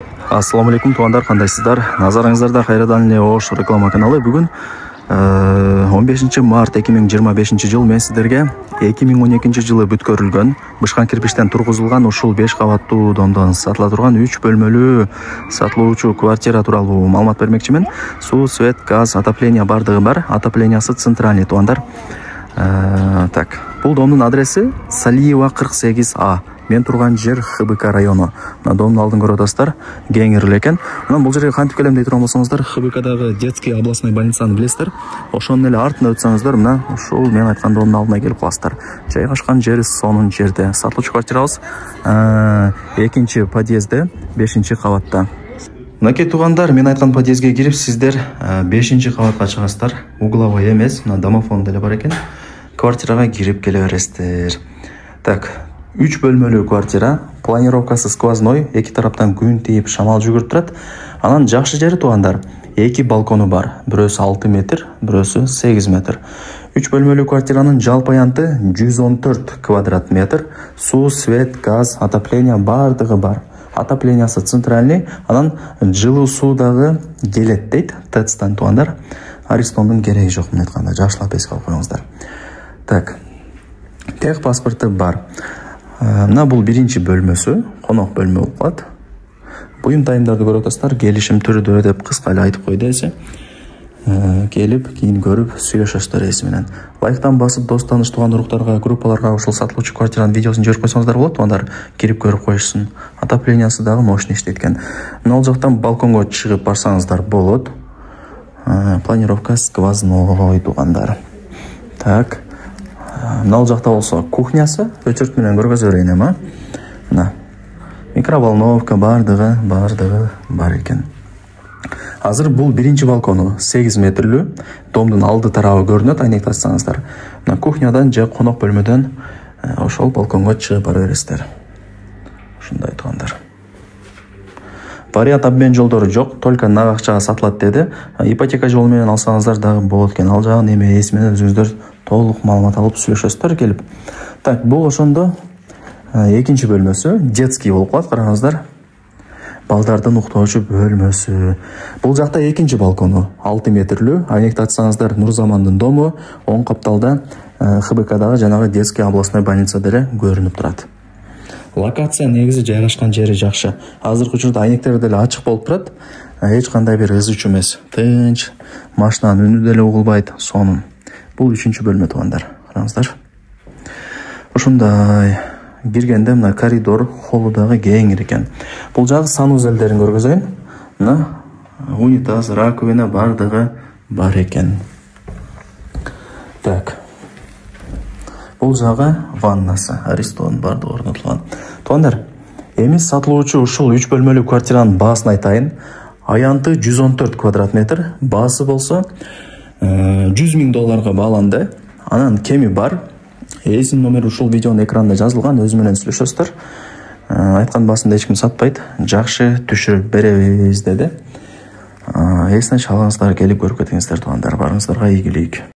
Ассаламу алейкум туугандар, кандайсыздар? Назарыңыздарда кайрадан эле Ош реклама каналы. Бүгүн 15 март 2025 жыл мен сиздерге 2012 жылы бүткөрүлгөн бышкан кирпичтен тургузулган ушул 5 кабаттуу домдон сатыла турган 3 бөлмөлүү сатылуучу квартира тууралуу маалымат бермекчимин. Суу, свет, газ, отопление бардыгы бар. Отоплениясы центральный туугандар. Так, бул домдун адреси Салиева 48А. Мен турган жер ХБК району. Мына домдун алдын көрүп атасыздар, кеңирлүү экен. Мына бул жерге кантип келем дей турган болсоңуздар, ХБКдагы детский областной больницаны билесиздер. Ошонун эле артына өтсөңүздөр, мына ушул мен айткан домдун алдына келип каласыздар. Жайгашкан жери сонун жерде. Сатылуучу квартирабыз 2-чи подъездде, 5-чи кабатта. Мынакей туугандар, мен айткан подъездге кирип, сиздер 5-чи кабатка чыгасыздар. Угловой эмес, мына домофон деле бар экен. Квартирага кирип келе бересиздер. Так, 3 бөлмөлүү квартира, планировкасы сквозной, эки тараптан күн тийип, шамал жүгүрүп турат. Анан жакшы жери туугандар, 2 балкону бар. Бирөөсү 6 метр, бирөөсү 8 метр. 3 бөлмөлүү квартиранын жалпы аянты 114 квадрат метр. Суу, свет, газ, отопление бардыгы бар. Отоплениясы центральный, анан жылуу суу дагы келет дейт ТЭЦтан туугандар. Аристондун кереги жок, мен айтканда жакшылап эске алып коюңуздар. Так, тех паспорту бар. Мына бул 1-чи бөлмөсү, конок бөлмө болуп калат. Буюм тайымдарды көрүп атасыздар, келишим түрүдө деп кыска эле айтып койду эсе. Келип, кийин көрүп, сүйлөшөсүздөр эси менен. Лайктан басып, дос тааныш тууган уруктарга, группаларга ушул сатылуучу квартиранын видеосун жиберип койсоңуздар болот, туугандар, кирип көрүп коюшсун. Отоплениясы дагы мощный иштейт экен. Мына ал жактан балконго чыгып барсаңыздар болот. Планировка сквозной туугандар. Так. Мына ал жакта болсо кухнясы, өчөрт менен көргөзө берейин эми. Мына микроволновка бардыгы бар экен. Азыр бул 1-чи балкону 8 метрлүү, домдун алды тарабы көрүнөт, айнектасаңыздар. Мына кухнядан же конок бөлмөдөн ошол балконго чыгып бара бересиздер. Ушундай туугандар. Вариант обмен жолдору жок, только нак акчага сатылат деди. Ипотека жолу менен алсаңыздар дагы болот экен. Ал жагын эми эси менен өзүңүздөр толук маалымат алып сүйлөшөсүздөр келип. Так, бул ошондо 2-чи бөлмөсү, детский болуп калат, караңыздар. Балдардын уктоочу бөлмөсү. Бул жакта 2-чи балкону 6 метрлүү, айнектатсаңыздар Нурзамандын дому, оң капталда ХБКдагы жанагы детский областной больница деле көрүнүп турат. Локация негизи жайгашкан жери жакшы. Азыркы учурда айнектер деле ачык болуп турат. Эч кандай бир ызы чуу эмес. Тынч, машинанын үнү деле угулбайт, сонун. Бул 3-чү бөлмө туугандар. Караңыздар. Ушундай киргенде мына коридор, холу дагы кеңир экен. Бул жагы санузелдерин көргөзөйүн. Мына унитаз, раковина бардыгы бар экен. Так. Бул жагы ваннасы, Аристон бардыгы орнотулган. Туугандар, эми сатылуучу ушул 3 бөлмөлүү квартиранын баасын айтайын. Аянты 114 квадрат метр, баасы болсо $100 000 бааланды. Анан кеми бар. Эсин номер ушул видеонун экранында жазылган, өзү менен сүйлөшөсүздөр. Айткан баасында эч ким сатпайт. Жакшы түшүрүп беребиз деди. Эсине чалыңыздар, келип көрүп кетиңиздер туугандар. Барыңыздарга ийгилик.